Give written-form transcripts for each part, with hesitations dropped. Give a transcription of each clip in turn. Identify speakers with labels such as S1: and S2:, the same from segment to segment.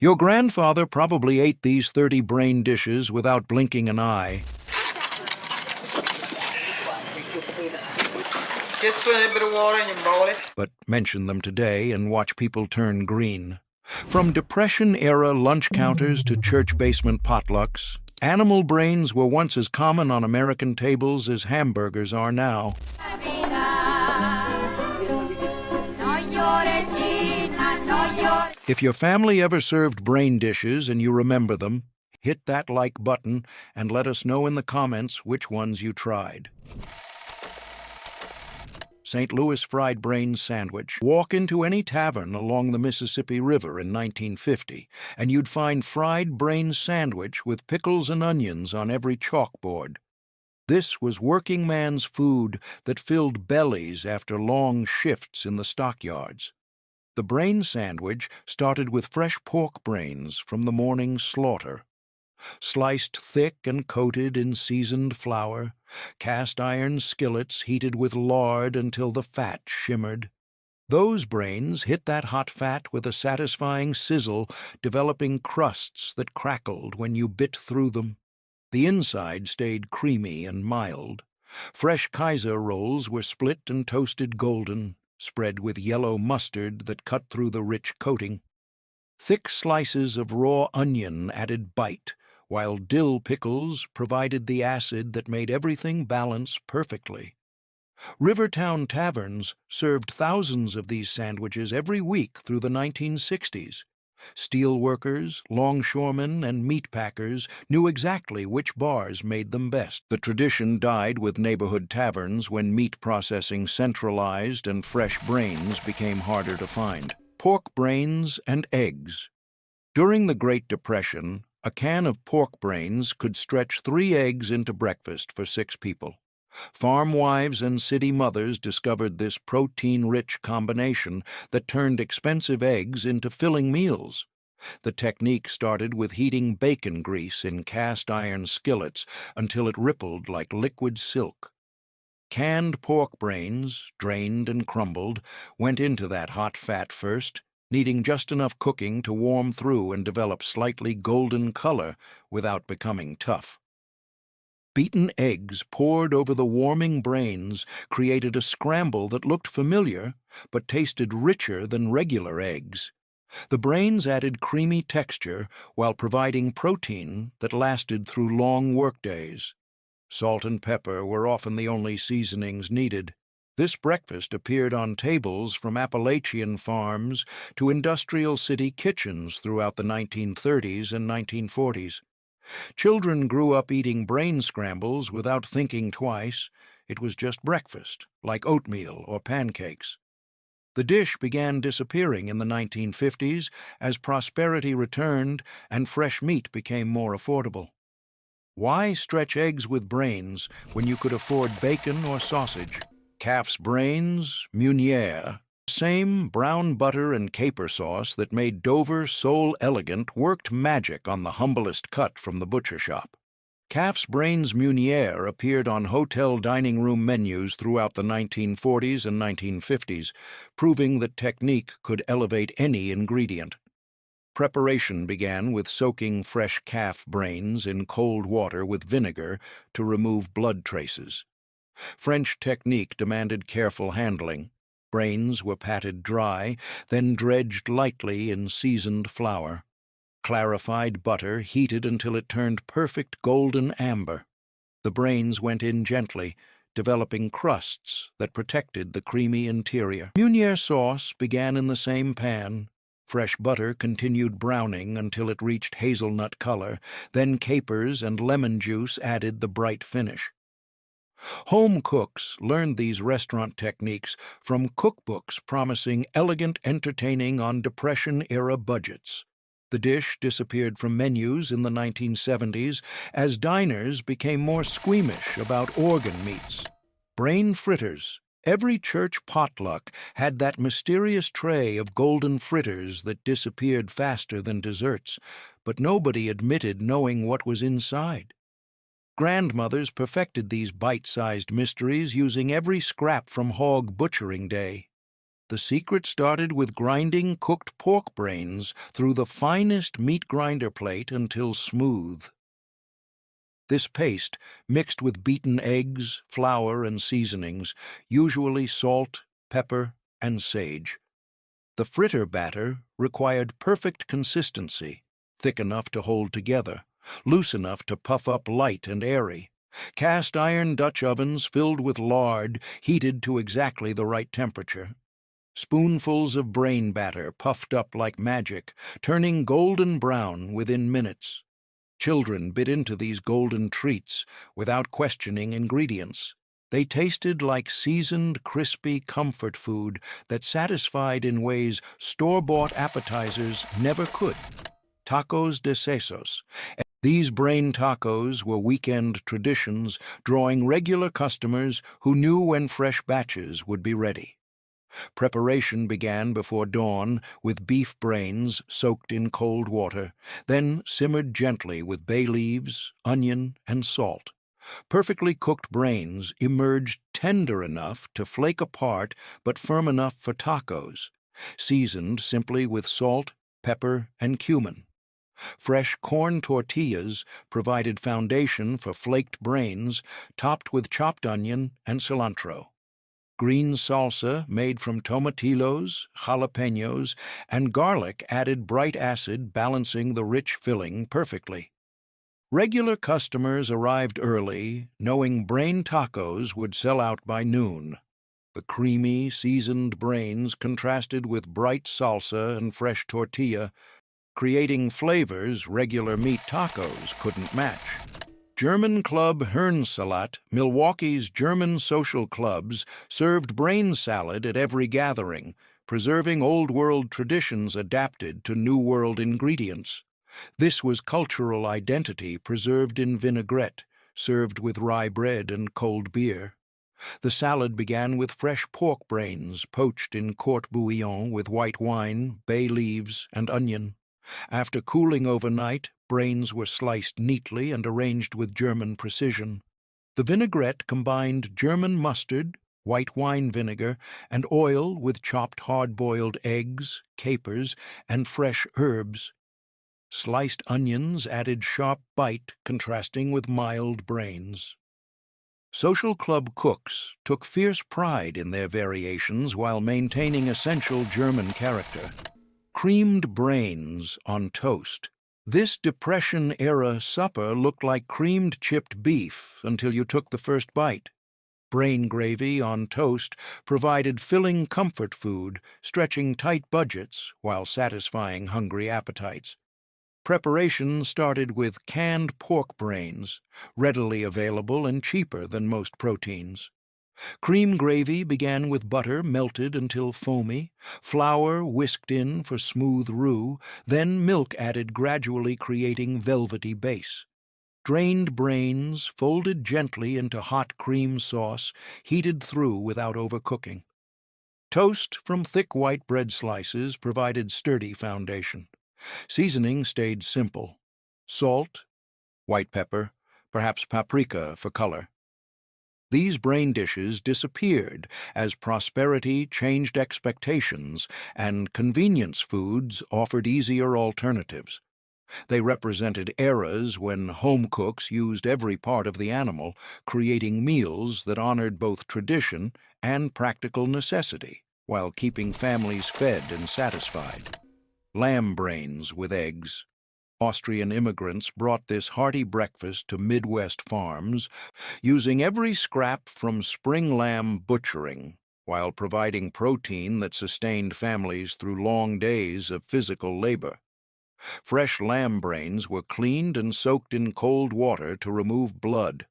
S1: Your grandfather probably ate these 30 brain dishes without blinking an eye.
S2: Just put a little bit of water and you boil it.
S1: But mention them today and watch people turn green. From Depression-era lunch counters to church basement potlucks, animal brains were once as common on American tables as hamburgers are now. If your family ever served brain dishes and you remember them, hit that like button and let us know in the comments which ones you tried. St. Louis fried brains sandwich. Walk into any tavern along the Mississippi River in 1950, and you'd find fried brains sandwich with pickles and onions on every chalkboard. This was working man's food that filled bellies after long shifts in the stockyards. The brain sandwich started with fresh pork brains from the morning's slaughter. Sliced thick and coated in seasoned flour, cast-iron skillets heated with lard until the fat shimmered. Those brains hit that hot fat with a satisfying sizzle, developing crusts that crackled when you bit through them. The inside stayed creamy and mild. Fresh Kaiser rolls were split and toasted golden, spread with yellow mustard that cut through the rich coating. Thick slices of raw onion added bite, while dill pickles provided the acid that made everything balance perfectly. Rivertown taverns served thousands of these sandwiches every week through the 1960s. Steel workers, longshoremen, and meat packers knew exactly which bars made them best. The tradition died with neighborhood taverns when meat processing centralized and fresh brains became harder to find. Pork brains and eggs. During the Great Depression, a can of pork brains could stretch 3 eggs into breakfast for 6 people. Farm wives and city mothers discovered this protein-rich combination that turned expensive eggs into filling meals. The technique started with heating bacon grease in cast-iron skillets until it rippled like liquid silk. Canned pork brains, drained and crumbled, went into that hot fat first, needing just enough cooking to warm through and develop slightly golden color without becoming tough. Beaten eggs poured over the warming brains created a scramble that looked familiar but tasted richer than regular eggs. The brains added creamy texture while providing protein that lasted through long workdays. Salt and pepper were often the only seasonings needed. This breakfast appeared on tables from Appalachian farms to industrial city kitchens throughout the 1930s and 1940s. Children grew up eating brain scrambles without thinking twice. It was just breakfast, like oatmeal or pancakes. The dish began disappearing in the 1950s as prosperity returned and fresh meat became more affordable. Why stretch eggs with brains when you could afford bacon or sausage? Calf's brains, Meunière. Same brown butter and caper sauce that made Dover so elegant worked magic on the humblest cut from the butcher shop. Calf's brains Meunière appeared on hotel dining room menus throughout the 1940s and 1950s, proving that technique could elevate any ingredient. Preparation began with soaking fresh calf brains in cold water with vinegar to remove blood traces. French technique demanded careful handling. Brains were patted dry, then dredged lightly in seasoned flour. Clarified butter heated until it turned perfect golden amber. The brains went in gently, developing crusts that protected the creamy interior. Meunière sauce began in the same pan. Fresh butter continued browning until it reached hazelnut color, then capers and lemon juice added the bright finish. Home cooks learned these restaurant techniques from cookbooks promising elegant entertaining on Depression-era budgets. The dish disappeared from menus in the 1970s as diners became more squeamish about organ meats. Brain fritters. Every church potluck had that mysterious tray of golden fritters that disappeared faster than desserts, but nobody admitted knowing what was inside. Grandmothers perfected these bite-sized mysteries using every scrap from hog butchering day. The secret started with grinding cooked pork brains through the finest meat grinder plate until smooth. This paste, mixed with beaten eggs, flour, and seasonings, usually salt, pepper, and sage. The fritter batter required perfect consistency, thick enough to hold together, loose enough to puff up light and airy. Cast iron Dutch ovens filled with lard, heated to exactly the right temperature. Spoonfuls of brain batter puffed up like magic, turning golden brown within minutes. Children bit into these golden treats without questioning ingredients. They tasted like seasoned, crispy comfort food that satisfied in ways store-bought appetizers never could. Tacos de Sesos. These brain tacos were weekend traditions, drawing regular customers who knew when fresh batches would be ready. Preparation began before dawn with beef brains soaked in cold water, then simmered gently with bay leaves, onion, and salt. Perfectly cooked brains emerged tender enough to flake apart but firm enough for tacos, seasoned simply with salt, pepper, and cumin. Fresh corn tortillas provided foundation for flaked brains, topped with chopped onion and cilantro. Green salsa made from tomatillos, jalapenos, and garlic added bright acid, balancing the rich filling perfectly. Regular customers arrived early, knowing brain tacos would sell out by noon. The creamy, seasoned brains contrasted with bright salsa and fresh tortilla, creating flavors regular meat tacos couldn't match. German club Hirnsalat, Milwaukee's German social clubs, served brain salad at every gathering, preserving Old World traditions adapted to New World ingredients. This was cultural identity preserved in vinaigrette, served with rye bread and cold beer. The salad began with fresh pork brains poached in court bouillon with white wine, bay leaves, and onion. After cooling overnight, brains were sliced neatly and arranged with German precision. The vinaigrette combined German mustard, white wine vinegar, and oil with chopped hard-boiled eggs, capers, and fresh herbs. Sliced onions added sharp bite, contrasting with mild brains. Social club cooks took fierce pride in their variations while maintaining essential German character. Creamed brains on toast. This Depression-era supper looked like creamed chipped beef until you took the first bite. Brain gravy on toast provided filling comfort food, stretching tight budgets while satisfying hungry appetites. Preparation started with canned pork brains, readily available and cheaper than most proteins. Cream gravy began with butter melted until foamy, flour whisked in for smooth roux, then milk added gradually creating velvety base. Drained brains folded gently into hot cream sauce, heated through without overcooking. Toast from thick white bread slices provided sturdy foundation. Seasoning stayed simple. Salt, white pepper, perhaps paprika for color. These brain dishes disappeared as prosperity changed expectations and convenience foods offered easier alternatives. They represented eras when home cooks used every part of the animal, creating meals that honored both tradition and practical necessity, while keeping families fed and satisfied. Lamb brains with eggs. Austrian immigrants brought this hearty breakfast to Midwest farms, using every scrap from spring lamb butchering, while providing protein that sustained families through long days of physical labor. Fresh lamb brains were cleaned and soaked in cold water to remove blood.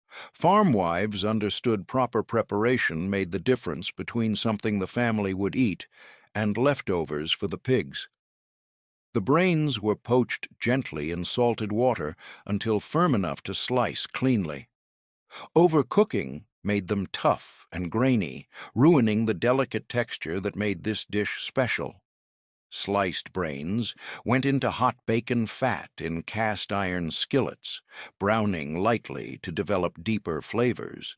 S1: Farm wives understood proper preparation made the difference between something the family would eat and leftovers for the pigs. The brains were poached gently in salted water until firm enough to slice cleanly. Overcooking made them tough and grainy, ruining the delicate texture that made this dish special. Sliced brains went into hot bacon fat in cast iron skillets, browning lightly to develop deeper flavors.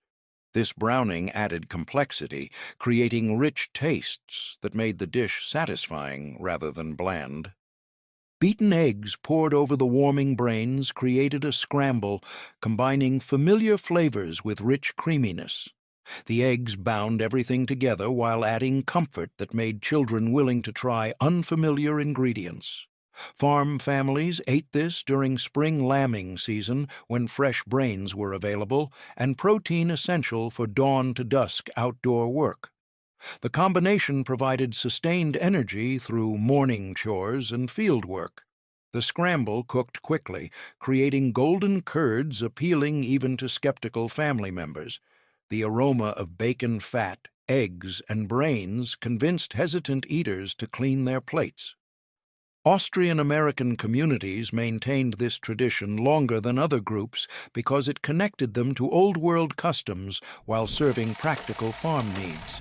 S1: This browning added complexity, creating rich tastes that made the dish satisfying rather than bland. Beaten eggs poured over the warming brains created a scramble, combining familiar flavors with rich creaminess. The eggs bound everything together while adding comfort that made children willing to try unfamiliar ingredients. Farm families ate this during spring lambing season when fresh brains were available and protein essential for dawn to dusk outdoor work. The combination provided sustained energy through morning chores and field work. The scramble cooked quickly, creating golden curds appealing even to skeptical family members. The aroma of bacon fat, eggs, and brains convinced hesitant eaters to clean their plates. Austrian-American communities maintained this tradition longer than other groups because it connected them to old-world customs while serving practical farm needs.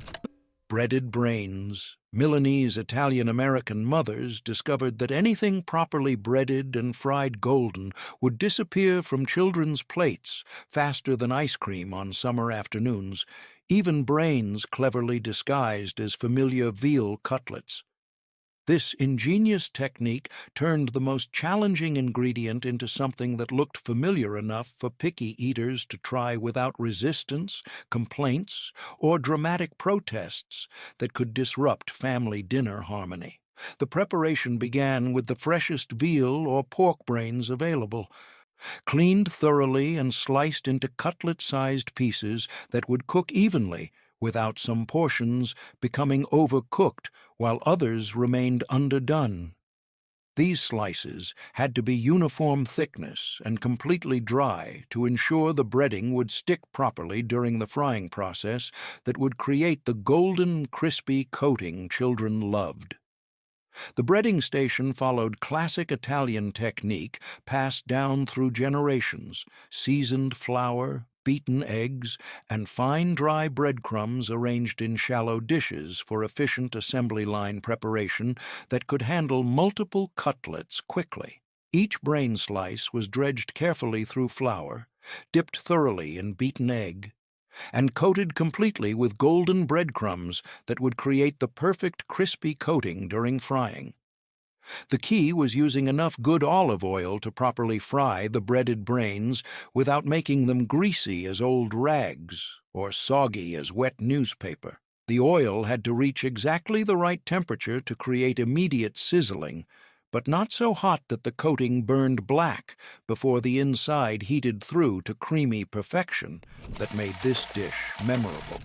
S1: Breaded brains, Milanese Italian-American mothers discovered that anything properly breaded and fried golden would disappear from children's plates faster than ice cream on summer afternoons, even brains cleverly disguised as familiar veal cutlets. This ingenious technique turned the most challenging ingredient into something that looked familiar enough for picky eaters to try without resistance, complaints, or dramatic protests that could disrupt family dinner harmony. The preparation began with the freshest veal or pork brains available, cleaned thoroughly and sliced into cutlet-sized pieces that would cook evenly, without some portions becoming overcooked while others remained underdone. These slices had to be uniform thickness and completely dry to ensure the breading would stick properly during the frying process that would create the golden, crispy coating children loved. The breading station followed classic Italian technique passed down through generations: seasoned flour, beaten eggs, and fine dry breadcrumbs arranged in shallow dishes for efficient assembly line preparation that could handle multiple cutlets quickly. Each brain slice was dredged carefully through flour, dipped thoroughly in beaten egg, and coated completely with golden breadcrumbs that would create the perfect crispy coating during frying. The key was using enough good olive oil to properly fry the breaded brains without making them greasy as old rags or soggy as wet newspaper. The oil had to reach exactly the right temperature to create immediate sizzling, but not so hot that the coating burned black before the inside heated through to creamy perfection that made this dish memorable.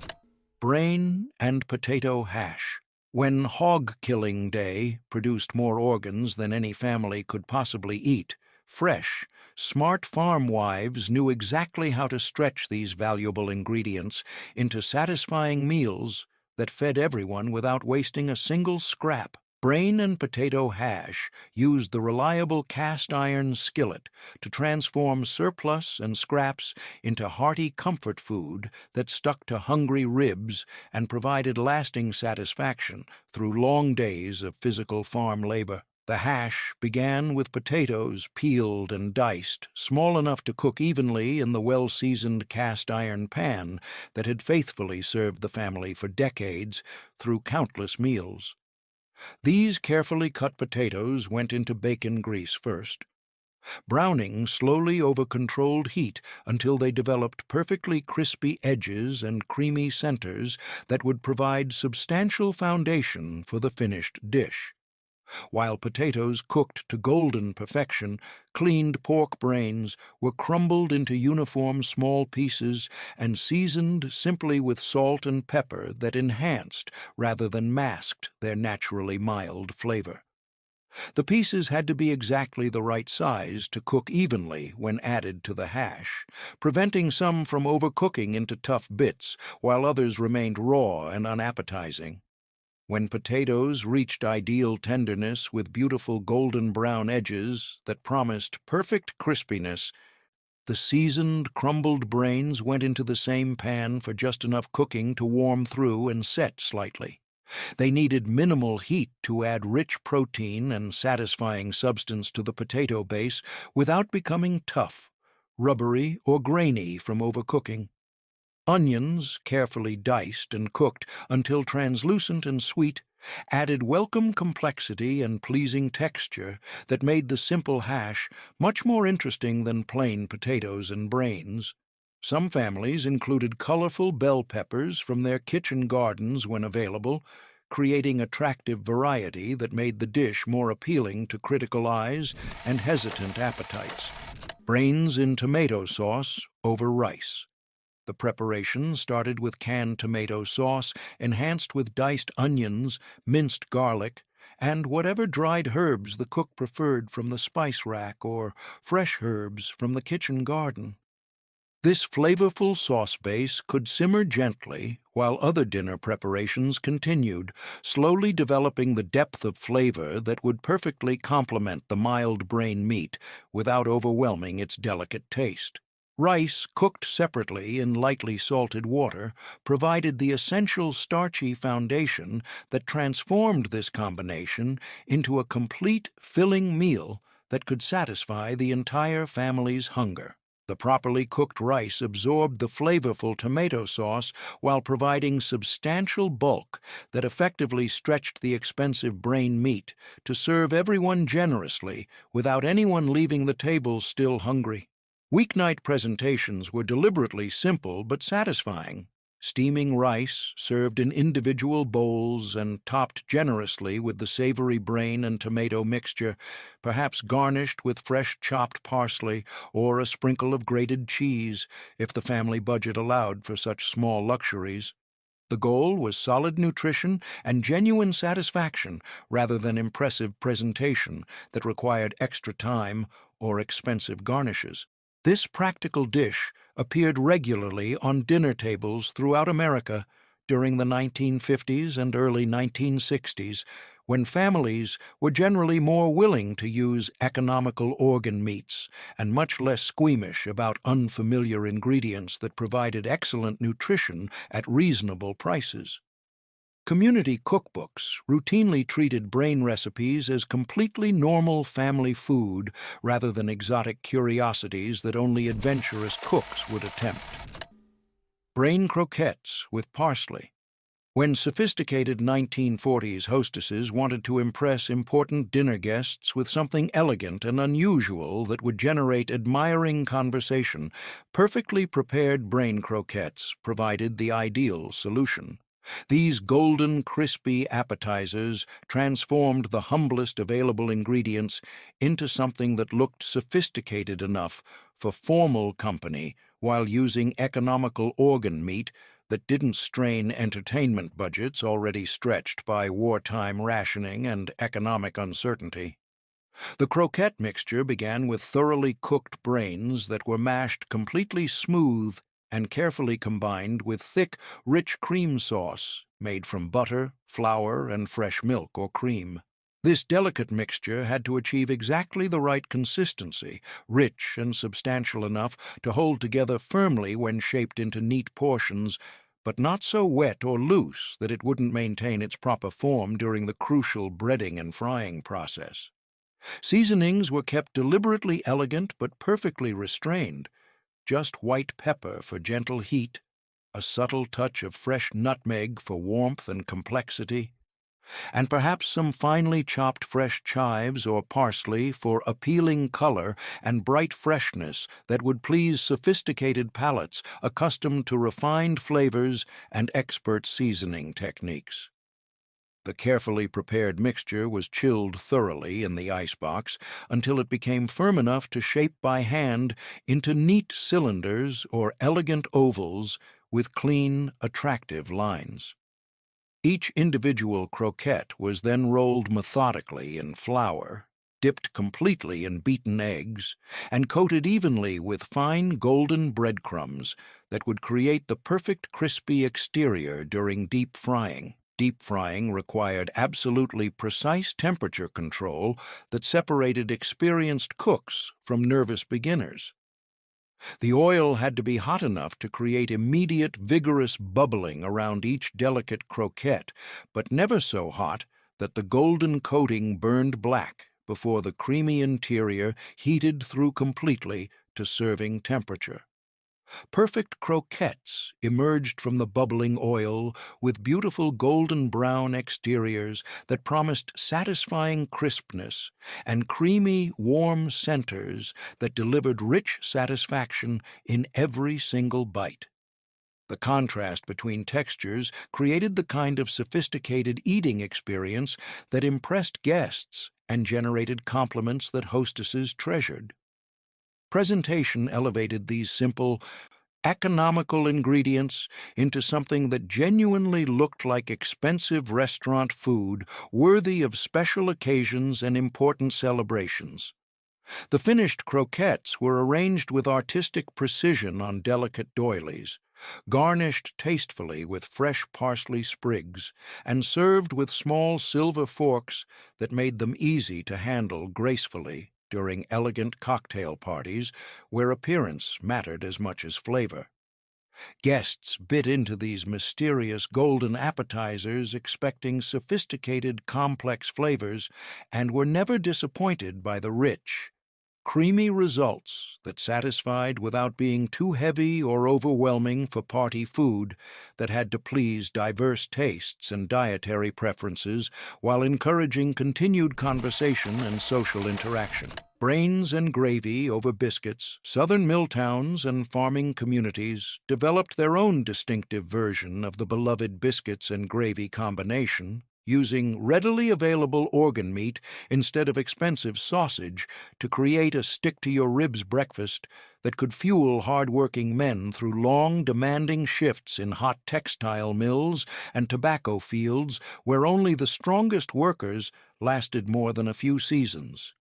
S1: Brain and potato hash. When hog-killing day produced more organs than any family could possibly eat, fresh, smart farm wives knew exactly how to stretch these valuable ingredients into satisfying meals that fed everyone without wasting a single scrap. Brain and potato hash used the reliable cast-iron skillet to transform surplus and scraps into hearty comfort food that stuck to hungry ribs and provided lasting satisfaction through long days of physical farm labor. The hash began with potatoes peeled and diced, small enough to cook evenly in the well-seasoned cast-iron pan that had faithfully served the family for decades through countless meals. These carefully cut potatoes went into bacon grease first, browning slowly over controlled heat until they developed perfectly crispy edges and creamy centers that would provide substantial foundation for the finished dish. While potatoes cooked to golden perfection, cleaned pork brains were crumbled into uniform small pieces and seasoned simply with salt and pepper that enhanced rather than masked their naturally mild flavor. The pieces had to be exactly the right size to cook evenly when added to the hash, preventing some from overcooking into tough bits while others remained raw and unappetizing. When potatoes reached ideal tenderness with beautiful golden brown edges that promised perfect crispiness, the seasoned, crumbled brains went into the same pan for just enough cooking to warm through and set slightly. They needed minimal heat to add rich protein and satisfying substance to the potato base without becoming tough, rubbery, or grainy from overcooking. Onions, carefully diced and cooked until translucent and sweet, added welcome complexity and pleasing texture that made the simple hash much more interesting than plain potatoes and brains. Some families included colorful bell peppers from their kitchen gardens when available, creating attractive variety that made the dish more appealing to critical eyes and hesitant appetites. Brains in tomato sauce over rice. The preparation started with canned tomato sauce, enhanced with diced onions, minced garlic, and whatever dried herbs the cook preferred from the spice rack or fresh herbs from the kitchen garden. This flavorful sauce base could simmer gently while other dinner preparations continued, slowly developing the depth of flavor that would perfectly complement the mild brain meat without overwhelming its delicate taste. Rice, cooked separately in lightly salted water, provided the essential starchy foundation that transformed this combination into a complete, filling meal that could satisfy the entire family's hunger. The properly cooked rice absorbed the flavorful tomato sauce while providing substantial bulk that effectively stretched the expensive brain meat to serve everyone generously without anyone leaving the table still hungry. Weeknight presentations were deliberately simple but satisfying. Steaming rice, served in individual bowls and topped generously with the savory brain and tomato mixture, perhaps garnished with fresh chopped parsley or a sprinkle of grated cheese, if the family budget allowed for such small luxuries. The goal was solid nutrition and genuine satisfaction rather than impressive presentation that required extra time or expensive garnishes. This practical dish appeared regularly on dinner tables throughout America during the 1950s and early 1960s, when families were generally more willing to use economical organ meats and much less squeamish about unfamiliar ingredients that provided excellent nutrition at reasonable prices. Community cookbooks routinely treated brain recipes as completely normal family food rather than exotic curiosities that only adventurous cooks would attempt. Brain croquettes with parsley. When sophisticated 1940s hostesses wanted to impress important dinner guests with something elegant and unusual that would generate admiring conversation, perfectly prepared brain croquettes provided the ideal solution. These golden, crispy appetizers transformed the humblest available ingredients into something that looked sophisticated enough for formal company while using economical organ meat that didn't strain entertainment budgets already stretched by wartime rationing and economic uncertainty. The croquette mixture began with thoroughly cooked brains that were mashed completely smooth and carefully combined with thick, rich cream sauce made from butter, flour, and fresh milk or cream. This delicate mixture had to achieve exactly the right consistency, rich and substantial enough to hold together firmly when shaped into neat portions, but not so wet or loose that it wouldn't maintain its proper form during the crucial breading and frying process. Seasonings were kept deliberately elegant but perfectly restrained. Just white pepper for gentle heat, a subtle touch of fresh nutmeg for warmth and complexity, and perhaps some finely chopped fresh chives or parsley for appealing color and bright freshness that would please sophisticated palates accustomed to refined flavors and expert seasoning techniques. The carefully prepared mixture was chilled thoroughly in the icebox until it became firm enough to shape by hand into neat cylinders or elegant ovals with clean, attractive lines. Each individual croquette was then rolled methodically in flour, dipped completely in beaten eggs, and coated evenly with fine golden breadcrumbs that would create the perfect crispy exterior during deep frying. Deep frying required absolutely precise temperature control that separated experienced cooks from nervous beginners. The oil had to be hot enough to create immediate, vigorous bubbling around each delicate croquette, but never so hot that the golden coating burned black before the creamy interior heated through completely to serving temperature. Perfect croquettes emerged from the bubbling oil with beautiful golden brown exteriors that promised satisfying crispness and creamy, warm centers that delivered rich satisfaction in every single bite. The contrast between textures created the kind of sophisticated eating experience that impressed guests and generated compliments that hostesses treasured. Presentation elevated these simple, economical ingredients into something that genuinely looked like expensive restaurant food worthy of special occasions and important celebrations. The finished croquettes were arranged with artistic precision on delicate doilies, garnished tastefully with fresh parsley sprigs, and served with small silver forks that made them easy to handle gracefully during elegant cocktail parties where appearance mattered as much as flavor. Guests bit into these mysterious golden appetizers expecting sophisticated, complex flavors and were never disappointed by the rich, creamy results that satisfied without being too heavy or overwhelming for party food that had to please diverse tastes and dietary preferences while encouraging continued conversation and social interaction. Brains and gravy over biscuits, southern mill towns and farming communities developed their own distinctive version of the beloved biscuits and gravy combination, using readily available organ meat instead of expensive sausage to create a stick-to-your-ribs breakfast that could fuel hard-working men through long, demanding shifts in hot textile mills and tobacco fields where only the strongest workers lasted more than a few seasons.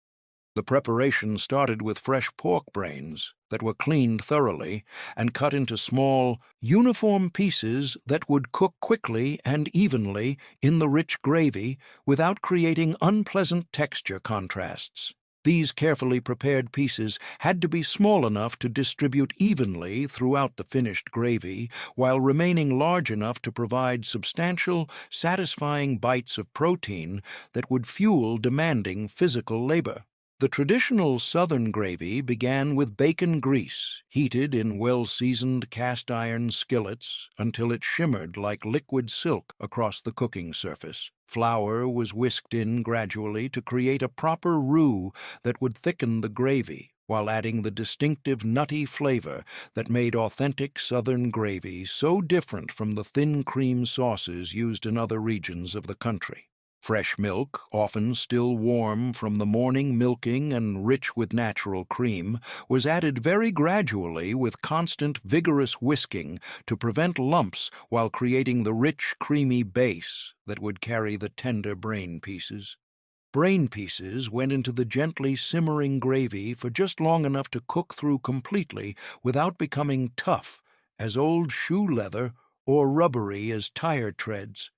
S1: The preparation started with fresh pork brains that were cleaned thoroughly and cut into small, uniform pieces that would cook quickly and evenly in the rich gravy without creating unpleasant texture contrasts. These carefully prepared pieces had to be small enough to distribute evenly throughout the finished gravy while remaining large enough to provide substantial, satisfying bites of protein that would fuel demanding physical labor. The traditional Southern gravy began with bacon grease, heated in well-seasoned cast-iron skillets until it shimmered like liquid silk across the cooking surface. Flour was whisked in gradually to create a proper roux that would thicken the gravy, while adding the distinctive nutty flavor that made authentic Southern gravy so different from the thin cream sauces used in other regions of the country. Fresh milk, often still warm from the morning milking and rich with natural cream, was added very gradually with constant, vigorous whisking to prevent lumps while creating the rich, creamy base that would carry the tender brain pieces. Brain pieces went into the gently simmering gravy for just long enough to cook through completely without becoming tough as old shoe leather or rubbery as tire treads.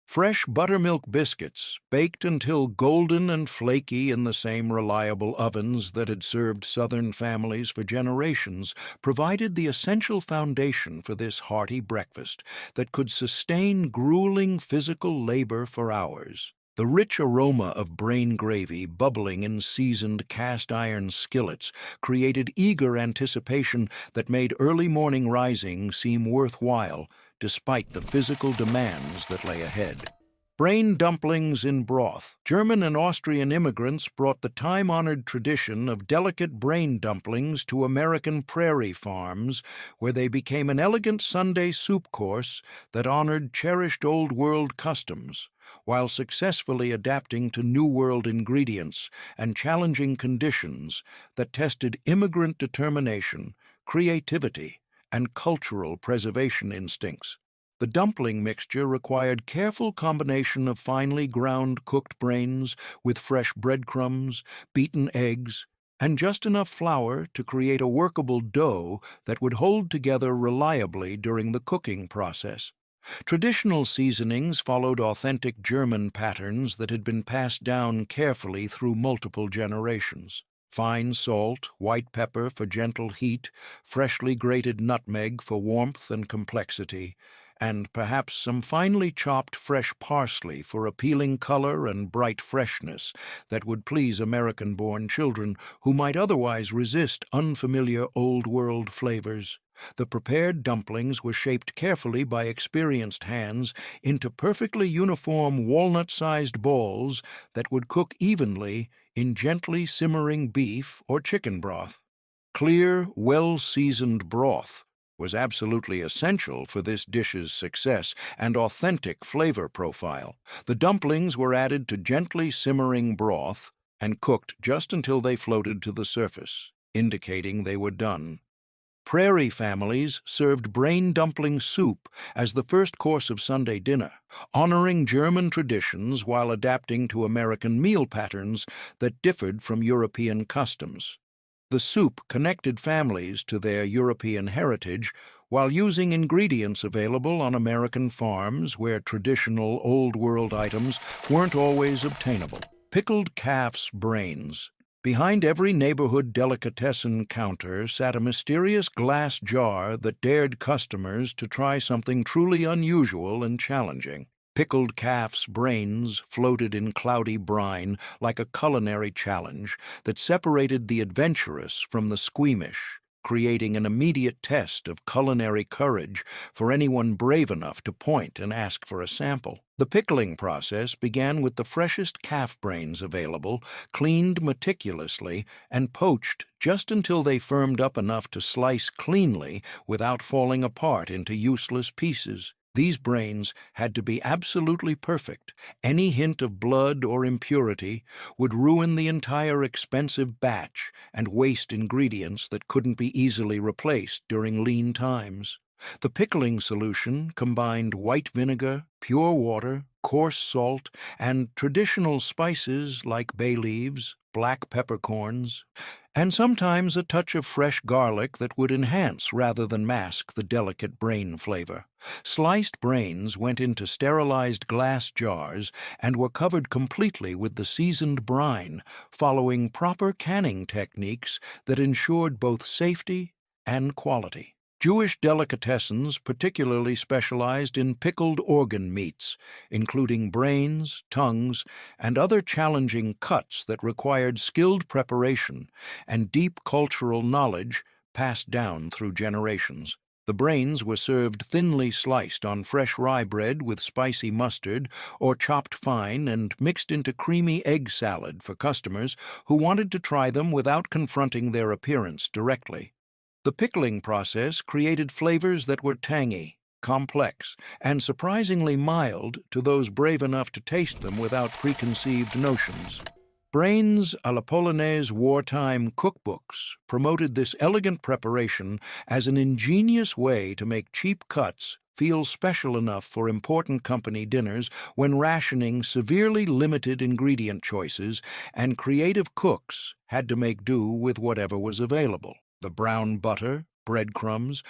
S1: Fresh buttermilk biscuits, baked until golden and flaky in the same reliable ovens that had served Southern families for generations, provided the essential foundation for this hearty breakfast that could sustain grueling physical labor for hours. The rich aroma of brain gravy bubbling in seasoned cast-iron skillets created eager anticipation that made early morning rising seem worthwhile, despite the physical demands that lay ahead. Brain dumplings in broth. German and Austrian immigrants brought the time-honored tradition of delicate brain dumplings to American prairie farms, where they became an elegant Sunday soup course that honored cherished Old World customs, while successfully adapting to New World ingredients and challenging conditions that tested immigrant determination, creativity, and cultural preservation instincts. The dumpling mixture required careful combination of finely ground cooked brains with fresh breadcrumbs, beaten eggs, and just enough flour to create a workable dough that would hold together reliably during the cooking process. Traditional seasonings followed authentic German patterns that had been passed down carefully through multiple generations. Fine salt, white pepper for gentle heat, freshly grated nutmeg for warmth and complexity, and perhaps some finely chopped fresh parsley for appealing color and bright freshness that would please American-born children who might otherwise resist unfamiliar Old World flavors. The prepared dumplings were shaped carefully by experienced hands into perfectly uniform walnut-sized balls that would cook evenly in gently simmering beef or chicken broth. Clear, well-seasoned broth was absolutely essential for this dish's success and authentic flavor profile. The dumplings were added to gently simmering broth and cooked just until they floated to the surface, indicating they were done. Prairie families served brain dumpling soup as the first course of Sunday dinner, honoring German traditions while adapting to American meal patterns that differed from European customs. The soup connected families to their European heritage while using ingredients available on American farms where traditional Old World items weren't always obtainable. Pickled calf's brains. Behind every neighborhood delicatessen counter sat a mysterious glass jar that dared customers to try something truly unusual and challenging. Pickled calf's brains floated in cloudy brine like a culinary challenge that separated the adventurous from the squeamish, creating an immediate test of culinary courage for anyone brave enough to point and ask for a sample. The pickling process began with the freshest calf brains available, cleaned meticulously, and poached just until they firmed up enough to slice cleanly without falling apart into useless pieces. These brains had to be absolutely perfect. Any hint of blood or impurity would ruin the entire expensive batch and waste ingredients that couldn't be easily replaced during lean times. The pickling solution combined white vinegar, pure water, coarse salt, and traditional spices like bay leaves, black peppercorns, and sometimes a touch of fresh garlic that would enhance rather than mask the delicate brain flavor. Sliced brains went into sterilized glass jars and were covered completely with the seasoned brine, following proper canning techniques that ensured both safety and quality. Jewish delicatessens particularly specialized in pickled organ meats, including brains, tongues, and other challenging cuts that required skilled preparation and deep cultural knowledge passed down through generations. The brains were served thinly sliced on fresh rye bread with spicy mustard or chopped fine and mixed into creamy egg salad for customers who wanted to try them without confronting their appearance directly. The pickling process created flavors that were tangy, complex, and surprisingly mild to those brave enough to taste them without preconceived notions. Brains à la Polonaise wartime cookbooks promoted this elegant preparation as an ingenious way to make cheap cuts feel special enough for important company dinners when rationing severely limited ingredient choices and creative cooks had to make do with whatever was available. The brown butter, breadcrumbs,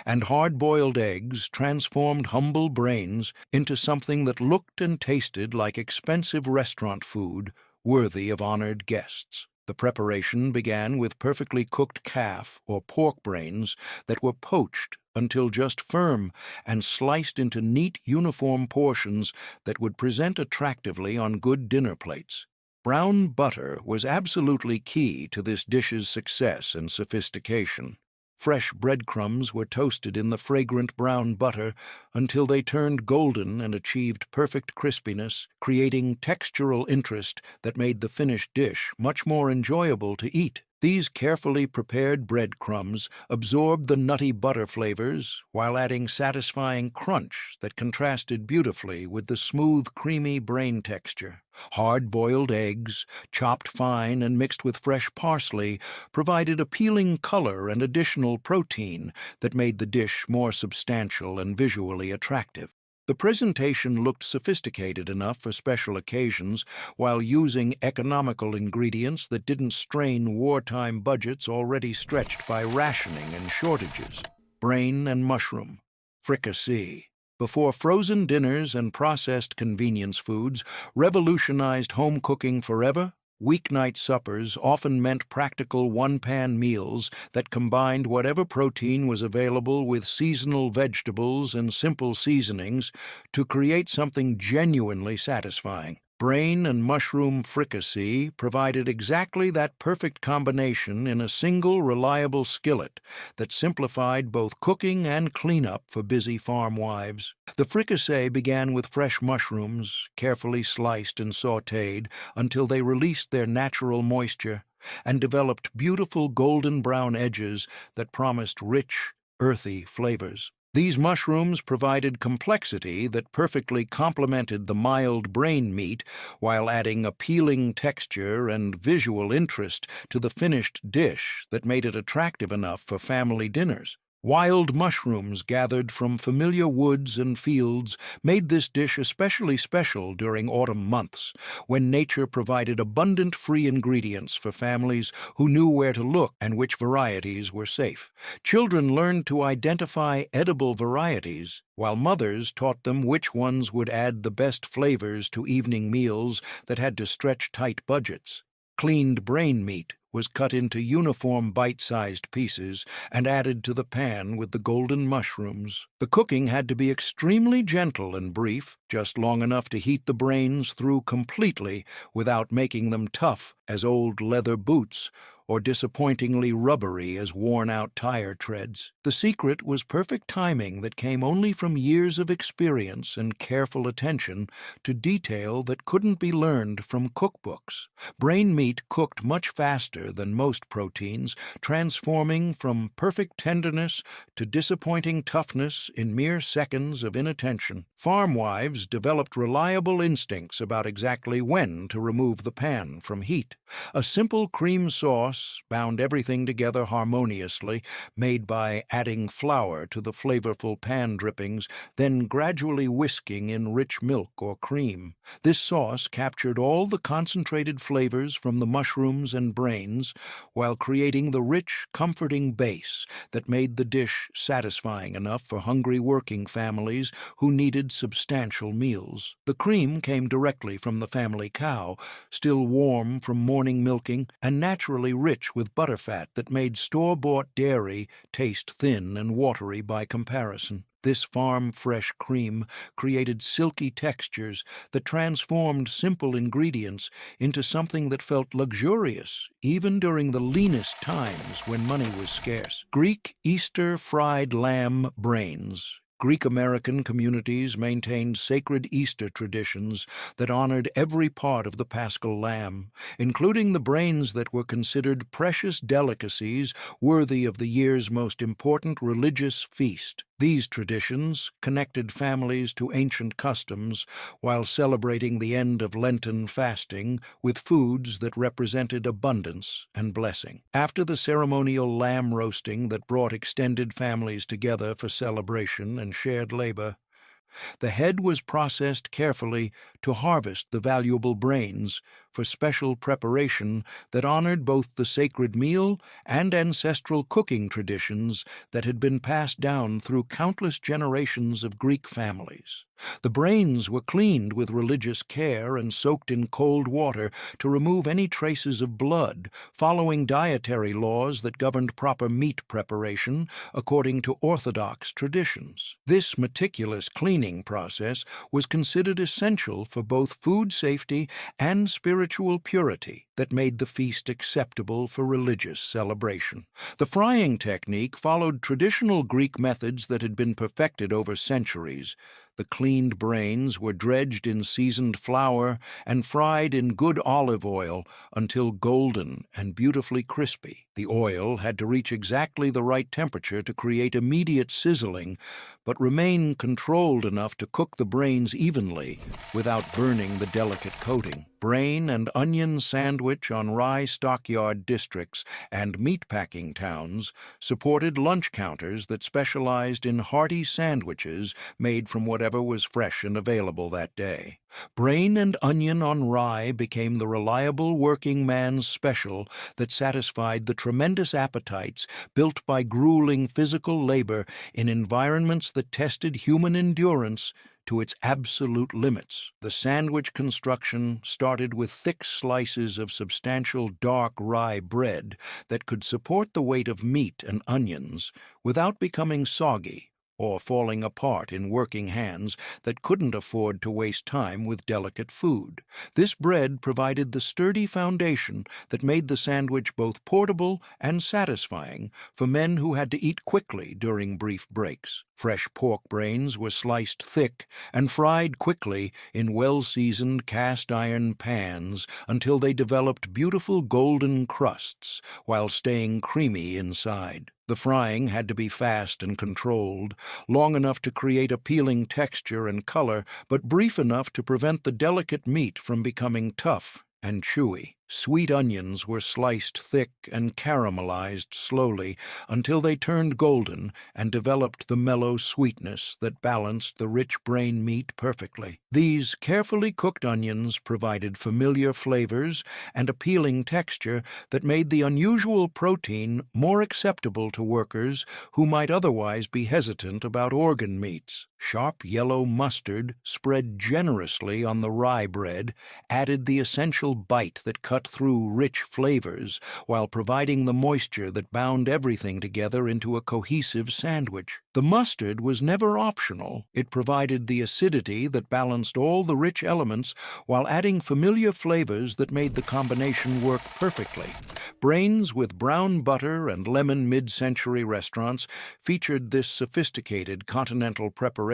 S1: and hard-boiled eggs transformed humble brains into something that looked and tasted like expensive restaurant food worthy of honored guests. The preparation began with perfectly cooked calf or pork brains that were poached until just firm and sliced into neat, uniform portions that would present attractively on good dinner plates. Brown butter was absolutely key to this dish's success and sophistication. Fresh breadcrumbs were toasted in the fragrant brown butter until they turned golden and achieved perfect crispiness, creating textural interest that made the finished dish much more enjoyable to eat. These carefully prepared breadcrumbs absorbed the nutty butter flavors while adding satisfying crunch that contrasted beautifully with the smooth, creamy brain texture. Hard-boiled eggs, chopped fine and mixed with fresh parsley, provided appealing color and additional protein that made the dish more substantial and visually attractive. The presentation looked sophisticated enough for special occasions while using economical ingredients that didn't strain wartime budgets already stretched by rationing and shortages. Brain and mushroom. Fricassee. Before frozen dinners and processed convenience foods revolutionized home cooking forever, weeknight suppers often meant practical one-pan meals that combined whatever protein was available with seasonal vegetables and simple seasonings to create something genuinely satisfying. Brain and mushroom fricassee provided exactly that perfect combination in a single reliable skillet that simplified both cooking and cleanup for busy farm wives. The fricassee began with fresh mushrooms, carefully sliced and sautéed until they released their natural moisture and developed beautiful golden brown edges that promised rich, earthy flavors. These mushrooms provided complexity that perfectly complemented the mild brain meat while adding appealing texture and visual interest to the finished dish that made it attractive enough for family dinners. Wild mushrooms gathered from familiar woods and fields made this dish especially special during autumn months, when nature provided abundant free ingredients for families who knew where to look and which varieties were safe. Children learned to identify edible varieties, while mothers taught them which ones would add the best flavors to evening meals that had to stretch tight budgets. Cleaned brain meat was cut into uniform bite-sized pieces and added to the pan with the golden mushrooms. The cooking had to be extremely gentle and brief, just long enough to heat the brains through completely without making them tough as old leather boots or disappointingly rubbery as worn-out tire treads. The secret was perfect timing that came only from years of experience and careful attention to detail that couldn't be learned from cookbooks. Brain meat cooked much faster than most proteins, transforming from perfect tenderness to disappointing toughness in mere seconds of inattention. Farm wives developed reliable instincts about exactly when to remove the pan from heat. A simple cream sauce bound everything together harmoniously, made by adding flour to the flavorful pan drippings, then gradually whisking in rich milk or cream. This sauce captured all the concentrated flavors from the mushrooms and brains, while creating the rich, comforting base that made the dish satisfying enough for hungry working families who needed substantial meals. The cream came directly from the family cow, still warm from morning milking and naturally rich with butterfat that made store-bought dairy taste thin and watery by comparison. This farm-fresh cream created silky textures that transformed simple ingredients into something that felt luxurious, even during the leanest times when money was scarce. Greek Easter fried lamb brains. Greek-American communities maintained sacred Easter traditions that honored every part of the paschal lamb, including the brains that were considered precious delicacies worthy of the year's most important religious feast. These traditions connected families to ancient customs while celebrating the end of Lenten fasting with foods that represented abundance and blessing. After the ceremonial lamb roasting that brought extended families together for celebration and shared labor, the head was processed carefully to harvest the valuable brains for special preparation that honored both the sacred meal and ancestral cooking traditions that had been passed down through countless generations of Greek families. The brains were cleaned with religious care and soaked in cold water to remove any traces of blood, following dietary laws that governed proper meat preparation according to Orthodox traditions. This meticulous cleaning process was considered essential for both food safety and spiritual purity that made the feast acceptable for religious celebration. The frying technique followed traditional Greek methods that had been perfected over centuries. The cleaned brains were dredged in seasoned flour and fried in good olive oil until golden and beautifully crispy. The oil had to reach exactly the right temperature to create immediate sizzling, but remain controlled enough to cook the brains evenly without burning the delicate coating. Brain and onion sandwich on rye stockyard districts and meatpacking towns supported lunch counters that specialized in hearty sandwiches made from whatever was fresh and available that day. Brain and onion on rye became the reliable working man's special that satisfied the tremendous appetites built by grueling physical labor in environments that tested human endurance to its absolute limits. The sandwich construction started with thick slices of substantial dark rye bread that could support the weight of meat and onions without becoming soggy or falling apart in working hands that couldn't afford to waste time with delicate food. This bread provided the sturdy foundation that made the sandwich both portable and satisfying for men who had to eat quickly during brief breaks. Fresh pork brains were sliced thick and fried quickly in well-seasoned cast-iron pans until they developed beautiful golden crusts while staying creamy inside. The frying had to be fast and controlled, long enough to create appealing texture and color, but brief enough to prevent the delicate meat from becoming tough and chewy. Sweet onions were sliced thick and caramelized slowly until they turned golden and developed the mellow sweetness that balanced the rich brain meat perfectly. These carefully cooked onions provided familiar flavors and appealing texture that made the unusual protein more acceptable to workers who might otherwise be hesitant about organ meats. Sharp yellow mustard, spread generously on the rye bread, added the essential bite that cut through rich flavors while providing the moisture that bound everything together into a cohesive sandwich. The mustard was never optional. It provided the acidity that balanced all the rich elements while adding familiar flavors that made the combination work perfectly. Brains with brown butter and lemon mid-century restaurants featured this sophisticated continental preparation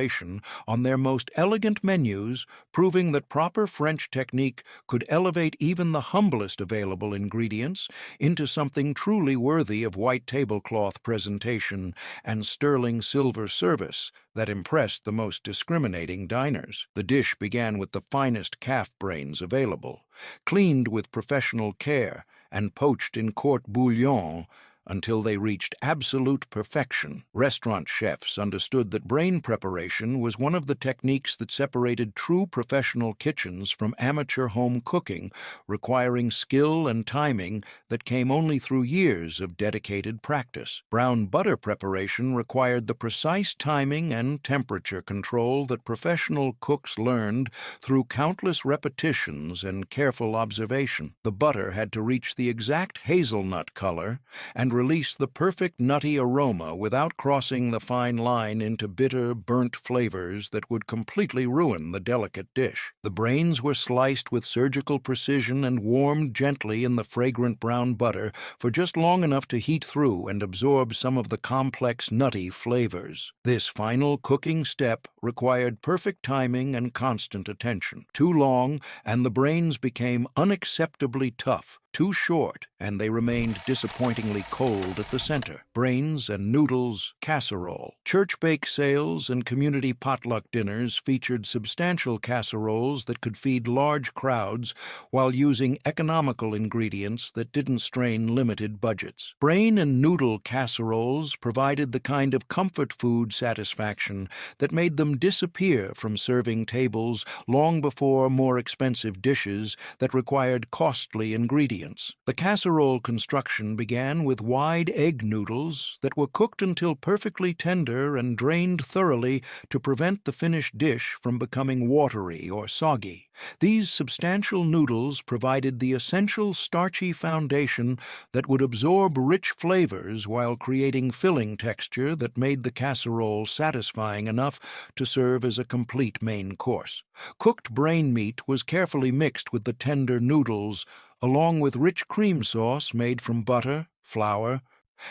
S1: on their most elegant menus, proving that proper French technique could elevate even the humblest available ingredients into something truly worthy of white tablecloth presentation and sterling silver service that impressed the most discriminating diners. The dish began with the finest calf brains available, cleaned with professional care and poached in court bouillon until they reached absolute perfection. Restaurant chefs understood that brain preparation was one of the techniques that separated true professional kitchens from amateur home cooking, requiring skill and timing that came only through years of dedicated practice. Brown butter preparation required the precise timing and temperature control that professional cooks learned through countless repetitions and careful observation. The butter had to reach the exact hazelnut color and release the perfect nutty aroma without crossing the fine line into bitter, burnt flavors that would completely ruin the delicate dish. The brains were sliced with surgical precision and warmed gently in the fragrant brown butter for just long enough to heat through and absorb some of the complex nutty flavors. This final cooking step required perfect timing and constant attention. Too long, and the brains became unacceptably tough. Too short, and they remained disappointingly cold at the center. Brains and noodles, casserole. Church bake sales and community potluck dinners featured substantial casseroles that could feed large crowds while using economical ingredients that didn't strain limited budgets. Brain and noodle casseroles provided the kind of comfort food satisfaction that made them disappear from serving tables long before more expensive dishes that required costly ingredients. The casserole construction began with wide egg noodles that were cooked until perfectly tender and drained thoroughly to prevent the finished dish from becoming watery or soggy. These substantial noodles provided the essential starchy foundation that would absorb rich flavors while creating filling texture that made the casserole satisfying enough to serve as a complete main course. Cooked brain meat was carefully mixed with the tender noodles, along with rich cream sauce made from butter, flour,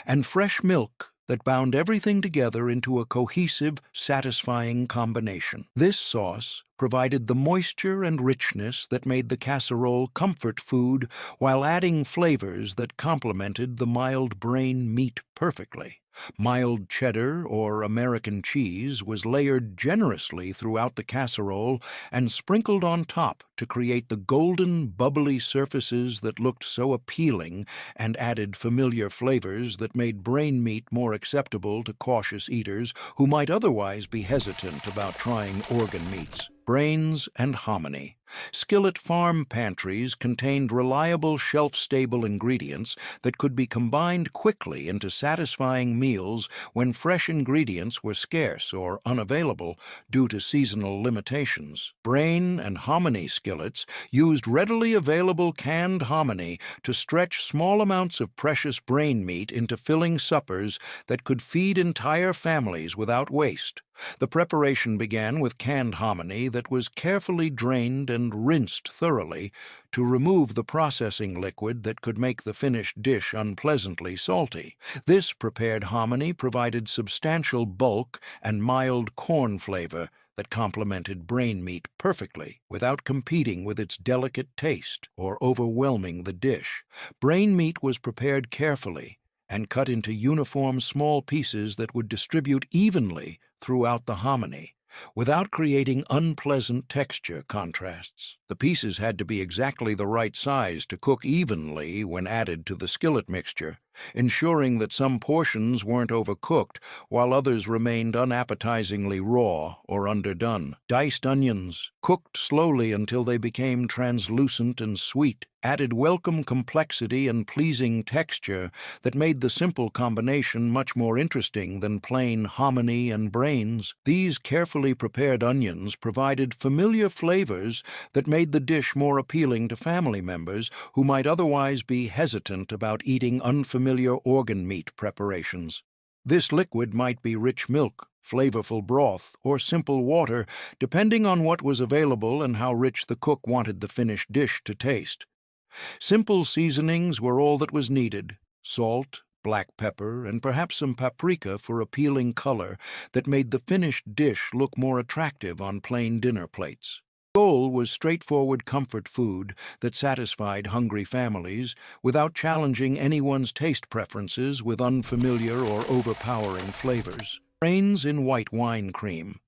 S1: and fresh milk that bound everything together into a cohesive, satisfying combination. This sauce provided the moisture and richness that made the casserole comfort food while adding flavors that complemented the mild brain meat perfectly. Mild cheddar or American cheese was layered generously throughout the casserole and sprinkled on top to create the golden, bubbly surfaces that looked so appealing and added familiar flavors that made brain meat more acceptable to cautious eaters who might otherwise be hesitant about trying organ meats. Brains and hominy. Skillet farm pantries contained reliable shelf-stable ingredients that could be combined quickly into satisfying meals when fresh ingredients were scarce or unavailable due to seasonal limitations. Brain and hominy skillets used readily available canned hominy to stretch small amounts of precious brain meat into filling suppers that could feed entire families without waste. The preparation began with canned hominy that was carefully drained and rinsed thoroughly to remove the processing liquid that could make the finished dish unpleasantly salty. This prepared hominy provided substantial bulk and mild corn flavor that complemented brain meat perfectly without competing with its delicate taste or overwhelming the dish. Brain meat was prepared carefully and cut into uniform small pieces that would distribute evenly throughout the hominy, without creating unpleasant texture contrasts. The pieces had to be exactly the right size to cook evenly when added to the skillet mixture, ensuring that some portions weren't overcooked while others remained unappetizingly raw or underdone. Diced onions, cooked slowly until they became translucent and sweet, added welcome complexity and pleasing texture that made the simple combination much more interesting than plain hominy and brains. These carefully prepared onions provided familiar flavors that made the dish more appealing to family members who might otherwise be hesitant about eating unfamiliar organ meat preparations. This liquid might be rich milk, flavorful broth, or simple water, depending on what was available and how rich the cook wanted the finished dish to taste. Simple seasonings were all that was needed: salt, black pepper, and perhaps some paprika for appealing color that made the finished dish look more attractive on plain dinner plates. The goal was straightforward comfort food that satisfied hungry families without challenging anyone's taste preferences with unfamiliar or overpowering flavors. Brains in white wine cream.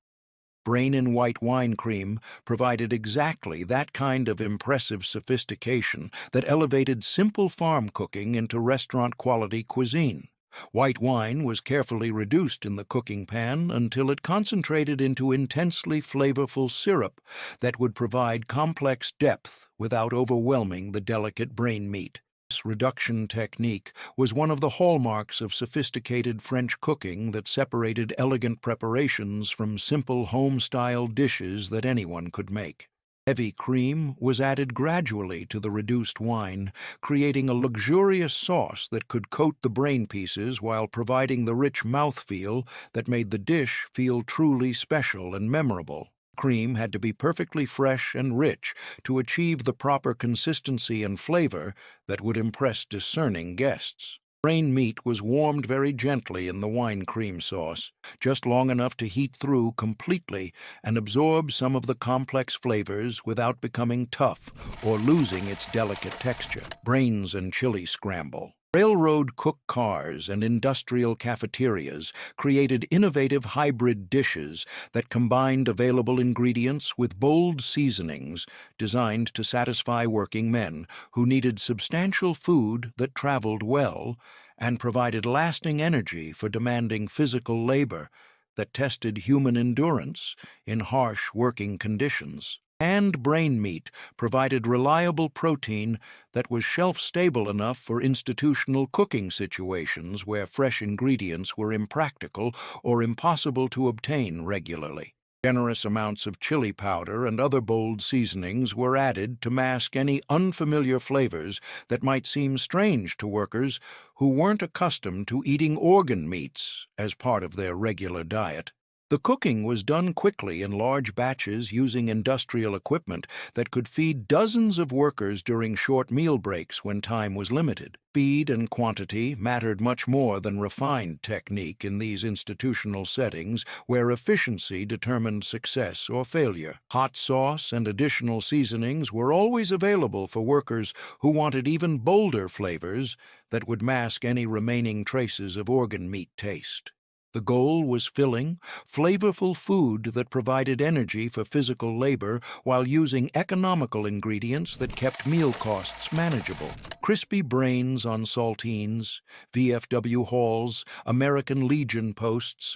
S1: Brain in white wine cream provided exactly that kind of impressive sophistication that elevated simple farm cooking into restaurant-quality cuisine. White wine was carefully reduced in the cooking pan until it concentrated into intensely flavorful syrup that would provide complex depth without overwhelming the delicate brain meat. This reduction technique was one of the hallmarks of sophisticated French cooking that separated elegant preparations from simple home-style dishes that anyone could make. Heavy cream was added gradually to the reduced wine, creating a luxurious sauce that could coat the brain pieces while providing the rich mouthfeel that made the dish feel truly special and memorable. Cream had to be perfectly fresh and rich to achieve the proper consistency and flavor that would impress discerning guests. Brain meat was warmed very gently in the wine cream sauce, just long enough to heat through completely and absorb some of the complex flavors without becoming tough or losing its delicate texture. Brains and chili scramble. Railroad cook cars and industrial cafeterias created innovative hybrid dishes that combined available ingredients with bold seasonings designed to satisfy working men who needed substantial food that traveled well and provided lasting energy for demanding physical labor that tested human endurance in harsh working conditions. Canned brain meat provided reliable protein that was shelf-stable enough for institutional cooking situations where fresh ingredients were impractical or impossible to obtain regularly. Generous amounts of chili powder and other bold seasonings were added to mask any unfamiliar flavors that might seem strange to workers who weren't accustomed to eating organ meats as part of their regular diet. The cooking was done quickly in large batches using industrial equipment that could feed dozens of workers during short meal breaks when time was limited. Speed and quantity mattered much more than refined technique in these institutional settings where efficiency determined success or failure. Hot sauce and additional seasonings were always available for workers who wanted even bolder flavors that would mask any remaining traces of organ meat taste. The goal was filling, flavorful food that provided energy for physical labor while using economical ingredients that kept meal costs manageable. Crispy brains on saltines, VFW halls, American Legion posts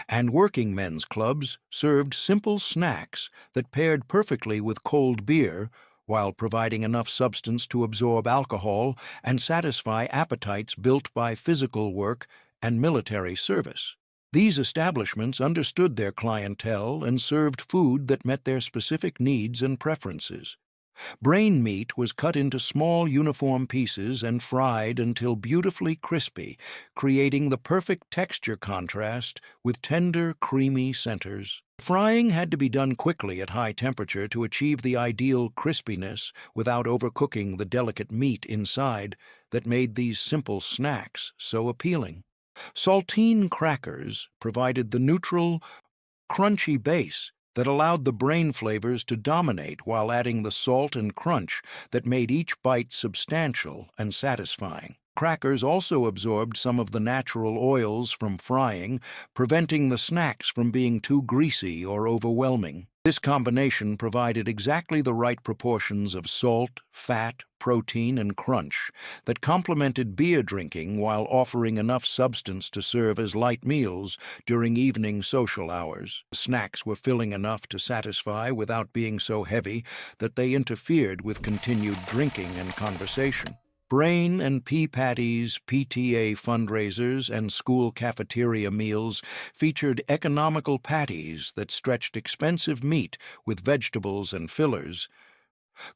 S1: And working men's clubs served simple snacks that paired perfectly with cold beer while providing enough substance to absorb alcohol and satisfy appetites built by physical work and military service. These establishments understood their clientele and served food that met their specific needs and preferences. Brain meat was cut into small uniform pieces and fried until beautifully crispy, creating the perfect texture contrast with tender, creamy centers. Frying had to be done quickly at high temperature to achieve the ideal crispiness without overcooking the delicate meat inside that made these simple snacks so appealing. Saltine crackers provided the neutral, crunchy base that allowed the brain flavors to dominate while adding the salt and crunch that made each bite substantial and satisfying. Crackers also absorbed some of the natural oils from frying, preventing the snacks from being too greasy or overwhelming. This combination provided exactly the right proportions of salt, fat, protein, and crunch that complemented beer drinking while offering enough substance to serve as light meals during evening social hours. The snacks were filling enough to satisfy without being so heavy that they interfered with continued drinking and conversation. Brain and pea patties, PTA fundraisers, and school cafeteria meals featured economical patties that stretched expensive meat with vegetables and fillers,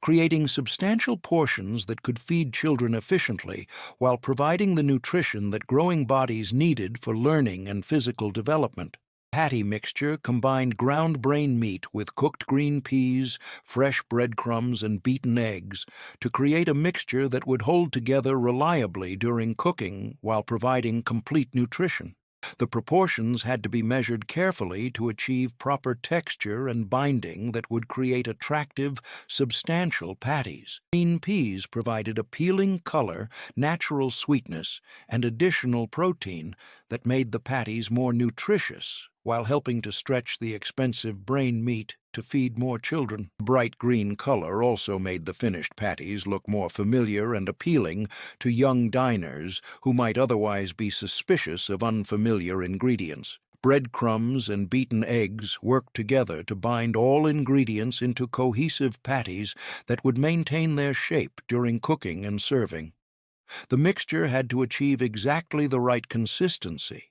S1: creating substantial portions that could feed children efficiently while providing the nutrition that growing bodies needed for learning and physical development. Patty mixture combined ground brain meat with cooked green peas, fresh breadcrumbs, and beaten eggs to create a mixture that would hold together reliably during cooking while providing complete nutrition. The proportions had to be measured carefully to achieve proper texture and binding that would create attractive, substantial patties. Green peas provided appealing color, natural sweetness, and additional protein that made the patties more nutritious while helping to stretch the expensive brain meat to feed more children. Bright green color also made the finished patties look more familiar and appealing to young diners who might otherwise be suspicious of unfamiliar ingredients. Breadcrumbs and beaten eggs worked together to bind all ingredients into cohesive patties that would maintain their shape during cooking and serving. The mixture had to achieve exactly the right consistency,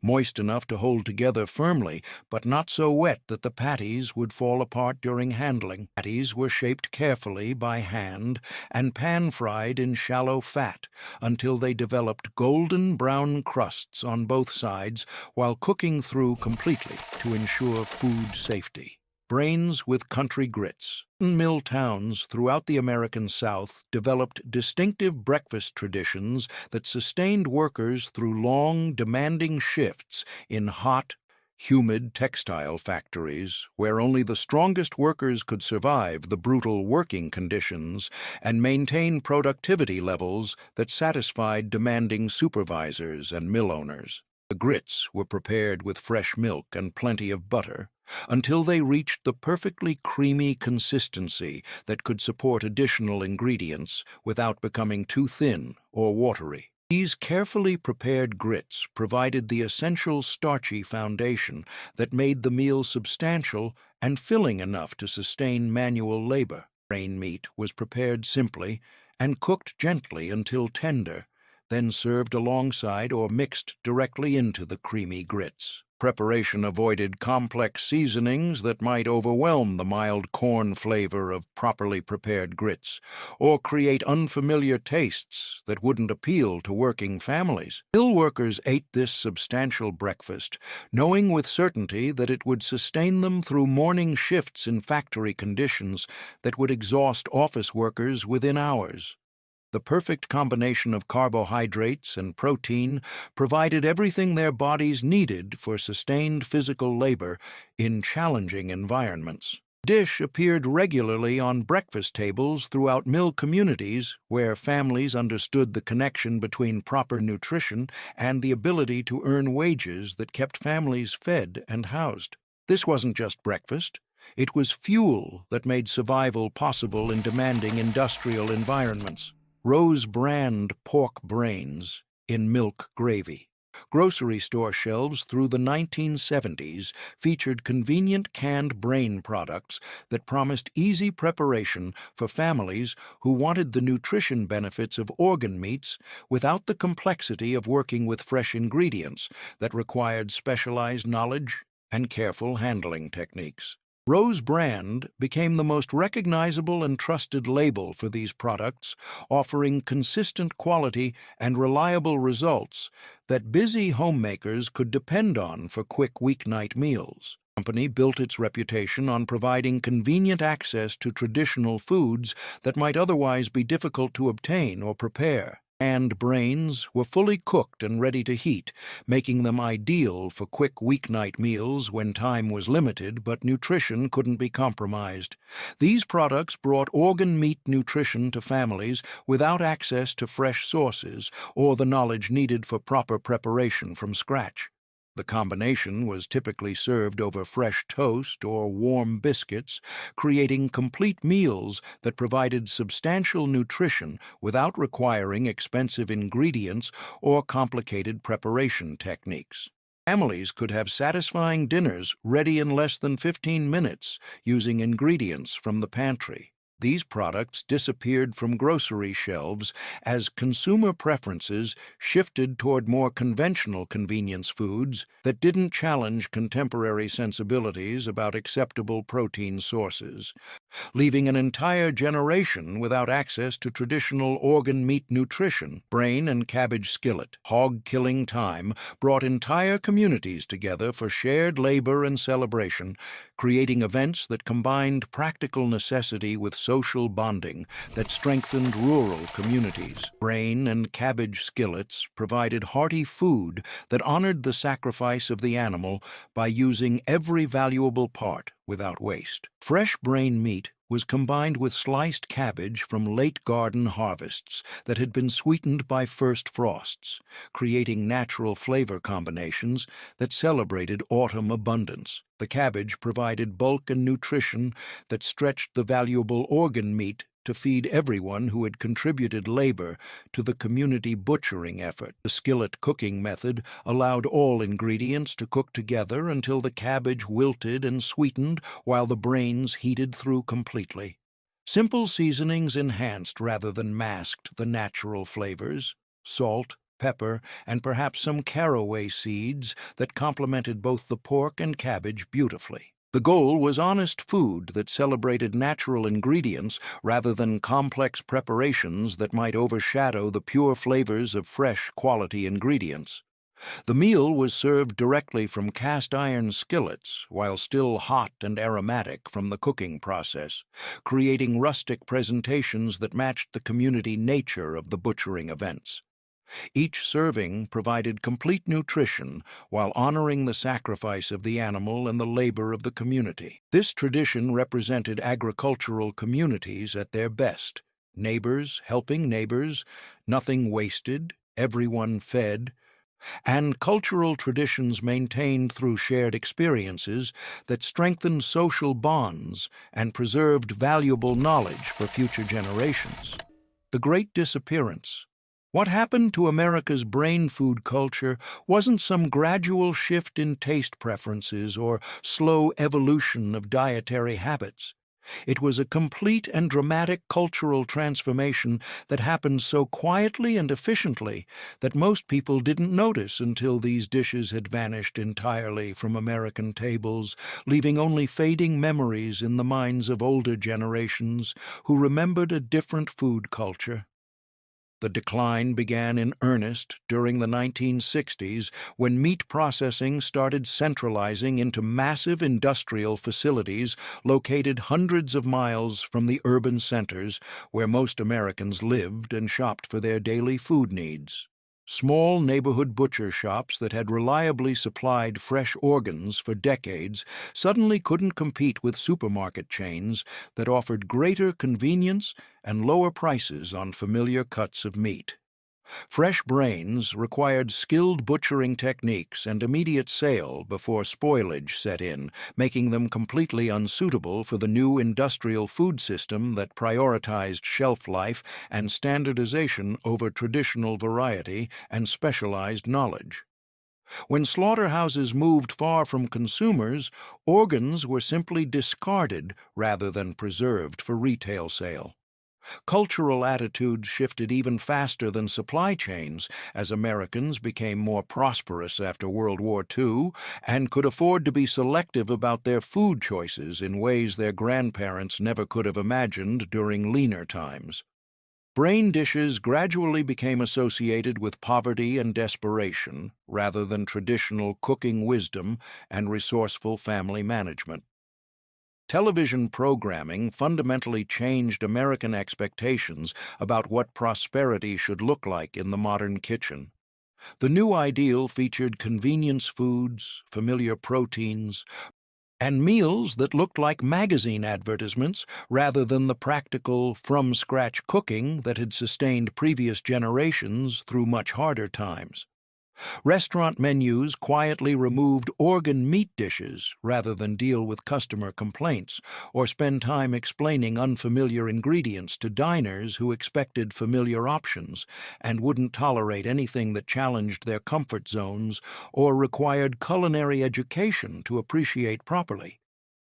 S1: moist enough to hold together firmly, but not so wet that the patties would fall apart during handling. Patties were shaped carefully by hand and pan-fried in shallow fat until they developed golden brown crusts on both sides while cooking through completely to ensure food safety. Brains with country grits. Mill towns throughout the American South developed distinctive breakfast traditions that sustained workers through long, demanding shifts in hot, humid textile factories where only the strongest workers could survive the brutal working conditions and maintain productivity levels that satisfied demanding supervisors and mill owners. The grits were prepared with fresh milk and plenty of butter until they reached the perfectly creamy consistency that could support additional ingredients without becoming too thin or watery. These carefully prepared grits provided the essential starchy foundation that made the meal substantial and filling enough to sustain manual labor. Brain meat was prepared simply and cooked gently until tender, then served alongside or mixed directly into the creamy grits. Preparation avoided complex seasonings that might overwhelm the mild corn flavor of properly prepared grits, or create unfamiliar tastes that wouldn't appeal to working families. Mill workers ate this substantial breakfast, knowing with certainty that it would sustain them through morning shifts in factory conditions that would exhaust office workers within hours. The perfect combination of carbohydrates and protein provided everything their bodies needed for sustained physical labor in challenging environments. The dish appeared regularly on breakfast tables throughout mill communities where families understood the connection between proper nutrition and the ability to earn wages that kept families fed and housed. This wasn't just breakfast. It was fuel that made survival possible in demanding industrial environments. Rose brand pork brains in milk gravy. Grocery store shelves through the 1970s featured convenient canned brain products that promised easy preparation for families who wanted the nutrition benefits of organ meats without the complexity of working with fresh ingredients that required specialized knowledge and careful handling techniques. Rose Brand became the most recognizable and trusted label for these products, offering consistent quality and reliable results that busy homemakers could depend on for quick weeknight meals. The company built its reputation on providing convenient access to traditional foods that might otherwise be difficult to obtain or prepare. Canned brains were fully cooked and ready to heat, making them ideal for quick weeknight meals when time was limited but nutrition couldn't be compromised. These products brought organ meat nutrition to families without access to fresh sources or the knowledge needed for proper preparation from scratch. The combination was typically served over fresh toast or warm biscuits, creating complete meals that provided substantial nutrition without requiring expensive ingredients or complicated preparation techniques. Families could have satisfying dinners ready in less than 15 minutes using ingredients from the pantry. These products disappeared from grocery shelves as consumer preferences shifted toward more conventional convenience foods that didn't challenge contemporary sensibilities about acceptable protein sources, leaving an entire generation without access to traditional organ meat nutrition. Brain and cabbage skillet, hog-killing time, brought entire communities together for shared labor and celebration, creating events that combined practical necessity with social bonding that strengthened rural communities. Brain and cabbage skillets provided hearty food that honored the sacrifice of the animal by using every valuable part without waste. Fresh brain meat was combined with sliced cabbage from late garden harvests that had been sweetened by first frosts, creating natural flavor combinations that celebrated autumn abundance. The cabbage provided bulk and nutrition that stretched the valuable organ meat to feed everyone who had contributed labor to the community butchering effort. The skillet cooking method allowed all ingredients to cook together until the cabbage wilted and sweetened while the brains heated through completely. Simple seasonings enhanced rather than masked the natural flavors: salt, pepper, and perhaps some caraway seeds that complemented both the pork and cabbage beautifully. The goal was honest food that celebrated natural ingredients rather than complex preparations that might overshadow the pure flavors of fresh, quality ingredients. The meal was served directly from cast-iron skillets, while still hot and aromatic from the cooking process, creating rustic presentations that matched the community nature of the butchering events. Each serving provided complete nutrition while honoring the sacrifice of the animal and the labor of the community. This tradition represented agricultural communities at their best: neighbors helping neighbors, nothing wasted, everyone fed, and cultural traditions maintained through shared experiences that strengthened social bonds and preserved valuable knowledge for future generations. The Great Disappearance. What happened to America's brain food culture wasn't some gradual shift in taste preferences or slow evolution of dietary habits. It was a complete and dramatic cultural transformation that happened so quietly and efficiently that most people didn't notice until these dishes had vanished entirely from American tables, leaving only fading memories in the minds of older generations who remembered a different food culture. The decline began in earnest during the 1960s when meat processing started centralizing into massive industrial facilities located hundreds of miles from the urban centers where most Americans lived and shopped for their daily food needs. Small neighborhood butcher shops that had reliably supplied fresh organs for decades suddenly couldn't compete with supermarket chains that offered greater convenience and lower prices on familiar cuts of meat. Fresh brains required skilled butchering techniques and immediate sale before spoilage set in, making them completely unsuitable for the new industrial food system that prioritized shelf life and standardization over traditional variety and specialized knowledge. When slaughterhouses moved far from consumers, organs were simply discarded rather than preserved for retail sale. Cultural attitudes shifted even faster than supply chains as Americans became more prosperous after World War II and could afford to be selective about their food choices in ways their grandparents never could have imagined during leaner times. Brain dishes gradually became associated with poverty and desperation rather than traditional cooking wisdom and resourceful family management. Television programming fundamentally changed American expectations about what prosperity should look like in the modern kitchen. The new ideal featured convenience foods, familiar proteins, and meals that looked like magazine advertisements rather than the practical, from-scratch cooking that had sustained previous generations through much harder times. Restaurant menus quietly removed organ meat dishes rather than deal with customer complaints or spend time explaining unfamiliar ingredients to diners who expected familiar options and wouldn't tolerate anything that challenged their comfort zones or required culinary education to appreciate properly.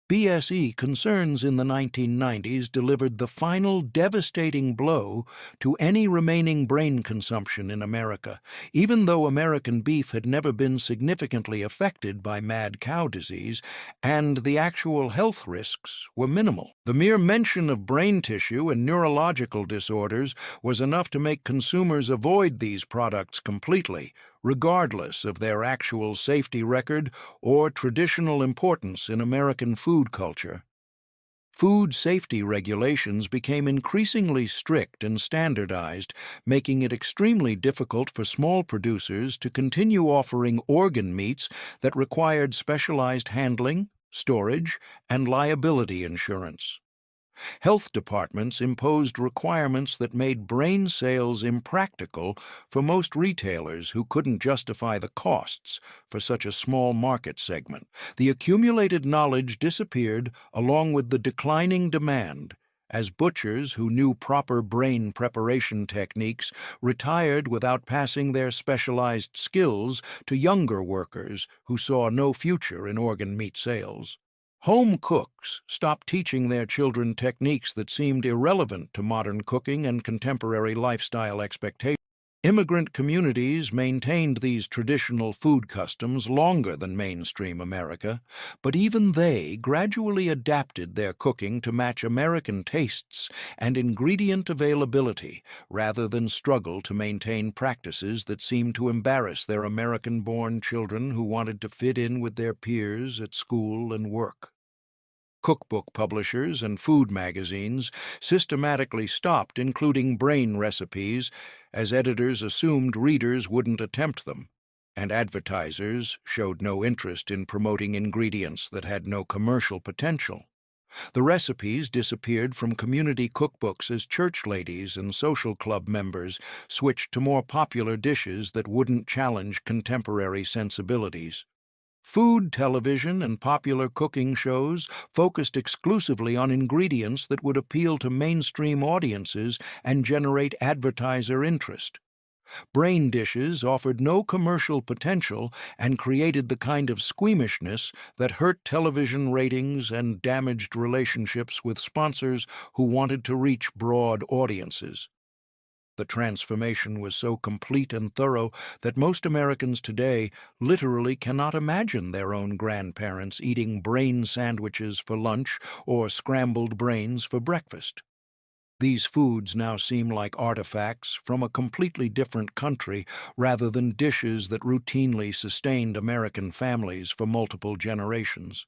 S1: BSE concerns in the 1990s delivered the final devastating blow to any remaining brain consumption in America, even though American beef had never been significantly affected by mad cow disease, and the actual health risks were minimal. The mere mention of brain tissue and neurological disorders was enough to make consumers avoid these products completely, regardless of their actual safety record or traditional importance in American food culture. Food safety regulations became increasingly strict and standardized, making it extremely difficult for small producers to continue offering organ meats that required specialized handling, storage, and liability insurance. Health departments imposed requirements that made brain sales impractical for most retailers who couldn't justify the costs for such a small market segment. The accumulated knowledge disappeared along with the declining demand, as butchers who knew proper brain preparation techniques retired without passing their specialized skills to younger workers who saw no future in organ meat sales. Home cooks stopped teaching their children techniques that seemed irrelevant to modern cooking and contemporary lifestyle expectations. Immigrant communities maintained these traditional food customs longer than mainstream America, but even they gradually adapted their cooking to match American tastes and ingredient availability rather than struggle to maintain practices that seemed to embarrass their American-born children who wanted to fit in with their peers at school and work. Cookbook publishers and food magazines systematically stopped including brain recipes as editors assumed readers wouldn't attempt them, and advertisers showed no interest in promoting ingredients that had no commercial potential. The recipes disappeared from community cookbooks as church ladies and social club members switched to more popular dishes that wouldn't challenge contemporary sensibilities. Food television and popular cooking shows focused exclusively on ingredients that would appeal to mainstream audiences and generate advertiser interest. Brain dishes offered no commercial potential and created the kind of squeamishness that hurt television ratings and damaged relationships with sponsors who wanted to reach broad audiences. The transformation was so complete and thorough that most Americans today literally cannot imagine their own grandparents eating brain sandwiches for lunch or scrambled brains for breakfast. These foods now seem like artifacts from a completely different country rather than dishes that routinely sustained American families for multiple generations.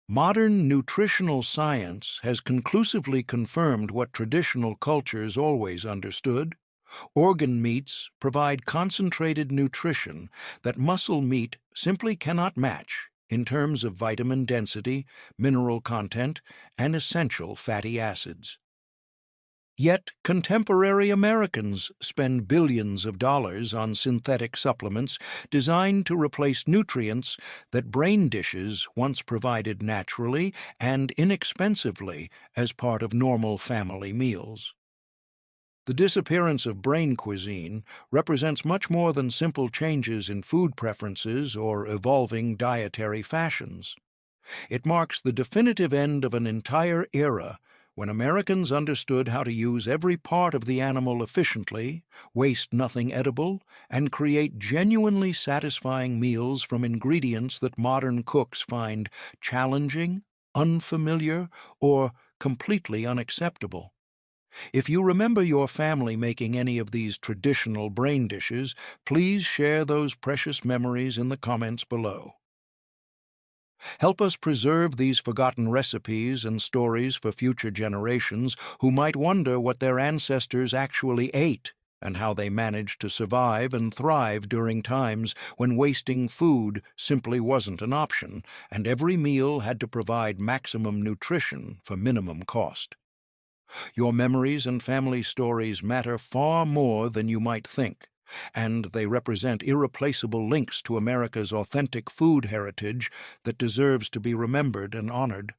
S1: Modern nutritional science has conclusively confirmed what traditional cultures always understood. Organ meats provide concentrated nutrition that muscle meat simply cannot match in terms of vitamin density, mineral content, and essential fatty acids. Yet contemporary Americans spend billions of dollars on synthetic supplements designed to replace nutrients that brain dishes once provided naturally and inexpensively as part of normal family meals. The disappearance of brain cuisine represents much more than simple changes in food preferences or evolving dietary fashions. It marks the definitive end of an entire era when Americans understood how to use every part of the animal efficiently, waste nothing edible, and create genuinely satisfying meals from ingredients that modern cooks find challenging, unfamiliar, or completely unacceptable. If you remember your family making any of these traditional brain dishes, please share those precious memories in the comments below. Help us preserve these forgotten recipes and stories for future generations who might wonder what their ancestors actually ate and how they managed to survive and thrive during times when wasting food simply wasn't an option and every meal had to provide maximum nutrition for minimum cost. Your memories and family stories matter far more than you might think, and they represent irreplaceable links to America's authentic food heritage that deserves to be remembered and honored.